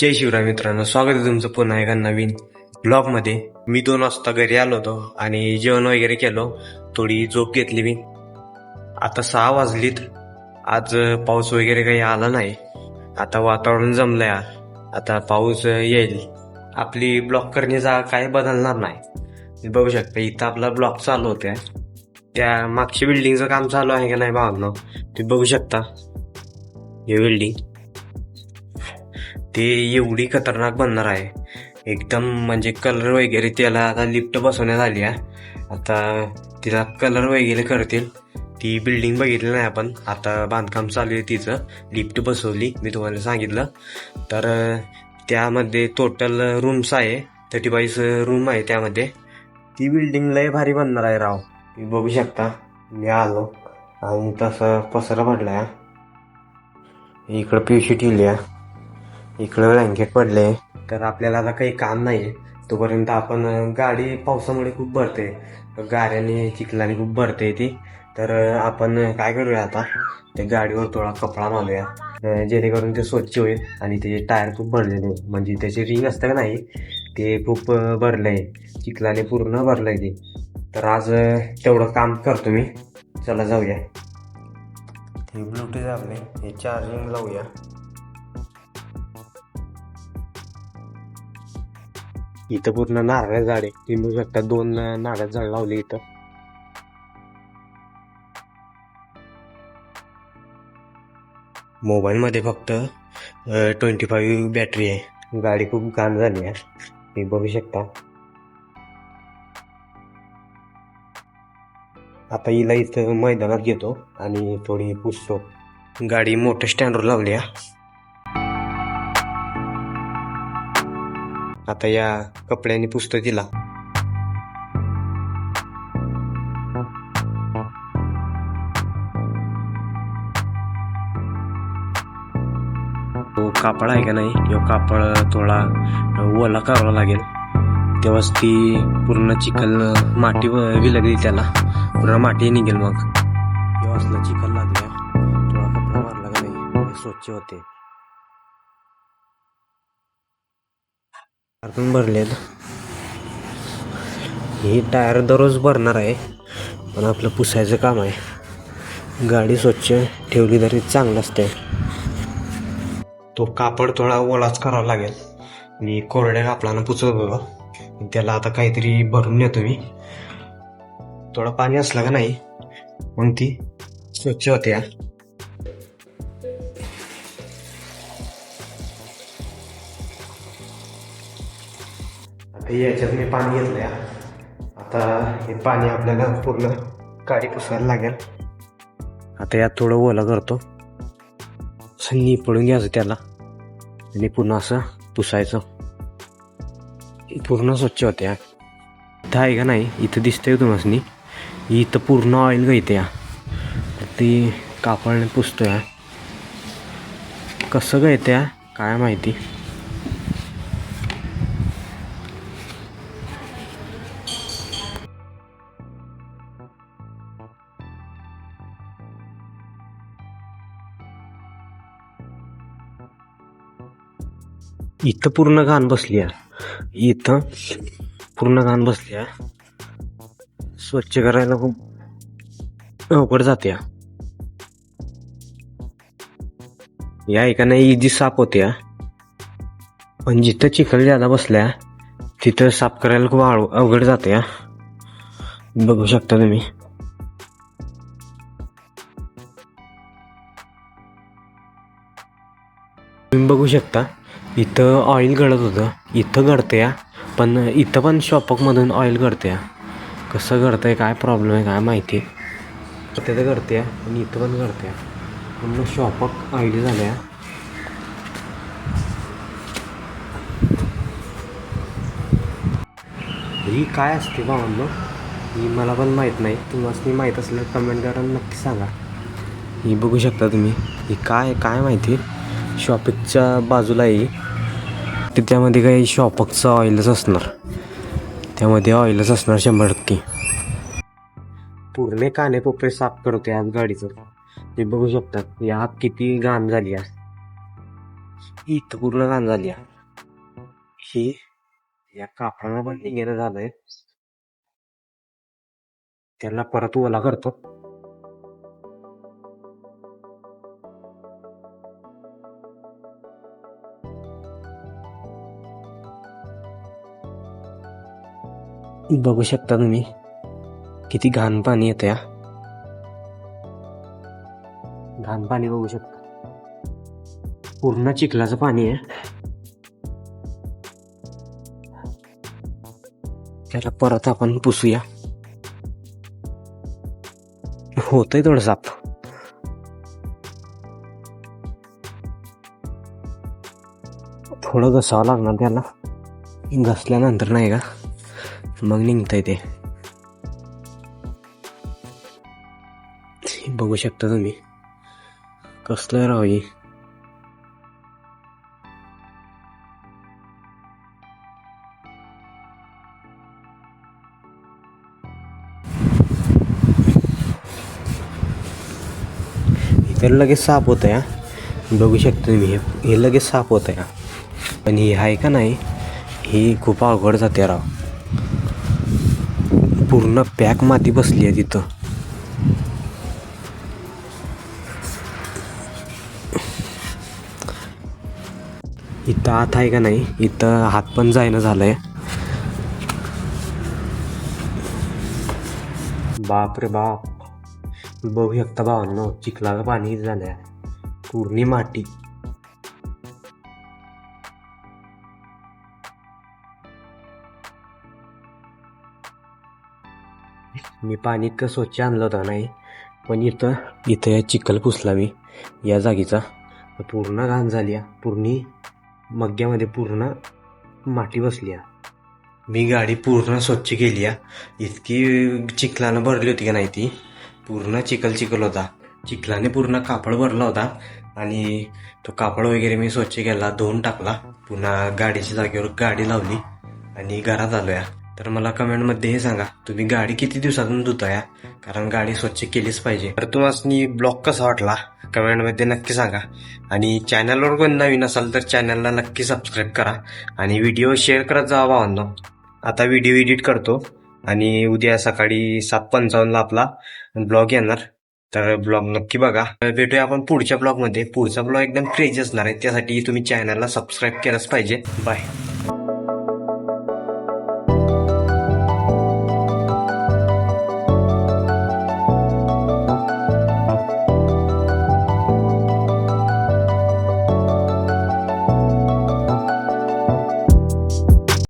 जय शिवराय मित्रांनो, स्वागत आहे तुमचं पुन्हा एका नवीन ब्लॉगमध्ये. मी 2 वाजता घरी आलो होतो आणि जेवण वगैरे केलो, थोडी झोप घेतली मी. आता 6 वाजलीत. आज पाऊस वगैरे काही आला नाही. आता वातावरण जमलंय, आता पाऊस येईल. आपली ब्लॉग करण्याची जागा काय बदलणार नाही. बघू शकता इथं आपला ब्लॉग चालू होत्या. त्या मागच्या बिल्डिंगचं काम चालू आहे का नाही भावनो, तुम्ही बघू शकता. हे बिल्डिंग ते एवढी खतरनाक बनणार आहे एकदम, म्हणजे कलर वगैरे त्याला आता लिफ्ट बसवण्यात आली आहे. आता तिला कलर वगैरे करतील. ती बिल्डिंग बघितली नाही आपण, आता बांधकाम चालू आहे तिचं. लिफ्ट बसवली मी तुम्हाला सांगितलं. तर त्यामध्ये टोटल रूम्स आहे, 35 रूम आहे त्यामध्ये. ती बिल्डिंग लय भारी बनणार आहे राव. तुम्ही बघू शकता. मी आलो आणि तसं पसरा पडलाय. इकडं पिवशी ठेवली आहे, इकडं ब्लँकेट पडले. तर आपल्याला आता काही काम नाही तोपर्यंत आपण गाडी पावसामुळे खूप भरते, गाड्याने चिखलाने खूप भरते ती. तर आपण काय करूया, आता त्या गाडीवर थोडा कपडा मारूया जेणेकरून ते स्वच्छ होईल. आणि त्याचे टायर खूप भरलेले, म्हणजे त्याचे रिंग असतं का नाही ते खूप भरलंय, चिखलाने पूर्ण भरलंय ते. तर आज तेवढं काम करतो मी. चला जाऊया. हे ब्लूटूथ आपले, हे चार्जिंग लावूया. इथं पूर्ण नारळ झाड आहे, तुम्ही बघू शकता. 2 नारळ झाड लावले इथं. मोबाईल मध्ये फक्त 25 बॅटरी आहे. गाडी खूप घाण झाली आहे, तुम्ही बघू शकता. आता हिला इथं मैदानात घेतो आणि थोडी पुसतो. गाडी मोठ्या स्टँडवर लावली आहे. आता या कपड्याने पुसतो तिला. तो कापड आहे का नाही, तो कापड थोडा ओला करावा लागेल, तेव्हाच ती पूर्ण चिखल माती विलगली, त्याला पूर्ण माती निघेल. मग असला चिखल लागल्या, थोडा कपडा मारला का नाही स्वच्छ होते. पण भरलेत. ही टायर दररोज भरणार आहे, पण आपलं पुसायचं काम आहे. गाडी स्वच्छ ठेवली तरी चांगलं असते. तो कापड थोडा ओलाच करावा लागेल आणि कोरड्या कापडानं पुसत बघा. त्याला आता काहीतरी भरून नेतो मी. थोडं पाणी असलं का नाही मग ती स्वच्छ होते. आता याच्यात मी पाणी घेतलंय. आता हे पाणी आपल्याला पूर्ण गाडी पुसायला लागेल. आता यात थोडं ओलं करतो, सन्नी पडून घ्यायचं त्याला आणि पूर्ण असं पुसायचं. पूर्ण स्वच्छ होते. इथं आहे का नाही, इथं दिसतंय तुम्हाला, इथं पूर्ण ऑइल गळते. ती कापडने पुसतोय. कसं गळते काय माहिती. इथं पूर्ण घाण बसली आहे, इथं पूर्ण घाण बसली आहे. स्वच्छ करायला खूप अवघड जाते. या एका नाही इजी साफ होते, पण जिथं चिखल ज्यादा बसल्या तिथं साफ करायला खूप अवघड जाते. बघू शकता तुम्ही. बघू शकता इथं ऑइल गळत होतं, इथं गळते, पण इथं पण शॉपकमधून ऑइल गळते. कसं गळतंय काय प्रॉब्लेम आहे काय माहिती. तिथं गळते आणि इथं पण गळते, पण शॉपक ऑइल झाल्या. ही काय असते भावांनो, ही मला पण माहीत नाही. तुम्हाला माहीत असलं कमेंट करा, नक्की सांगा. ही बघू शकता तुम्ही, ही काय माहिती. शॉपिकच्या बाजूला आहे, त्यामध्ये काही शॉपकचं ऑइलच असणार, त्यामध्ये ऑइलच असणार 100%. पूर्ण काने पोपरे साफ करते आज गाडीचं. ते बघू शकतात यात किती घाण झाली आहे. इथं पूर्ण घाण झाली ही या कापडानं पण निघेलं झालंय. त्याला परत ओला करतो. बघू शकता तुम्ही किती घाण पाणी येतं या. घाण पाणी बघू शकता, पूर्ण चिखलाचं पाणी आहे. त्याला परत आपण पुसूया. होतंय थोडं साफ. थोडं घसावं लागणार त्याला. घसल्यानंतर नाही का मग निघतंय ते. बघू शकता तुम्ही कसलं राव हे. तर लगेच साफ होतं या. बघू शकता तुम्ही हे लगेच साफ होतं या. पण ही आहे का नाही ही खूप अवघड जाते राव. पूर्ण पॅक माती बसली आहे तिथं. इथं आत आहे का नाही इथं हात पण जायना झालंय. बाप रे बाप. बघू शकता भावांनो चिखलाचं पाणी झालंय पूर्ण माती. मी पाणी इतकं स्वच्छ आणलं होतं नाही पण इथं या चिखल पुसला मी या जागीचा. पूर्ण घाण झाली पूर्ण मग्ग्यामध्ये पूर्ण माती बसली. मी गाडी पूर्ण स्वच्छ केली इतकी चिखलानं भरली होती का नाही ती. पूर्ण चिखल होता. चिखलाने पूर्ण कापड भरला होता आणि तो कापड वगैरे मी स्वच्छ केला, धुवून टाकला. पुन्हा गाडीच्या जागेवर गाडी लावली आणि घरात आलोया. तर मला कमेंटमध्ये हे सांगा तुम्ही गाडी किती दिवसातून धुताया, कारण गाडी स्वच्छ केलीच पाहिजे. तर तुम्हाला ब्लॉग कसा वाटला कमेंटमध्ये नक्की सांगा. आणि चॅनलवर कोण नवीन असाल तर चॅनलला नक्की सबस्क्राईब करा आणि व्हिडिओ शेअर करत जा भावांनो. आता व्हिडिओ एडिट करतो आणि उद्या सकाळी 7:55 आपला ब्लॉग येणार. तर ब्लॉग नक्की बघा. भेटूया आपण पुढच्या ब्लॉगमध्ये. पुढचा ब्लॉग एकदम क्रेजी असणार आहे, त्यासाठी तुम्ही चॅनलला सबस्क्राईब केलंच पाहिजे. बाय.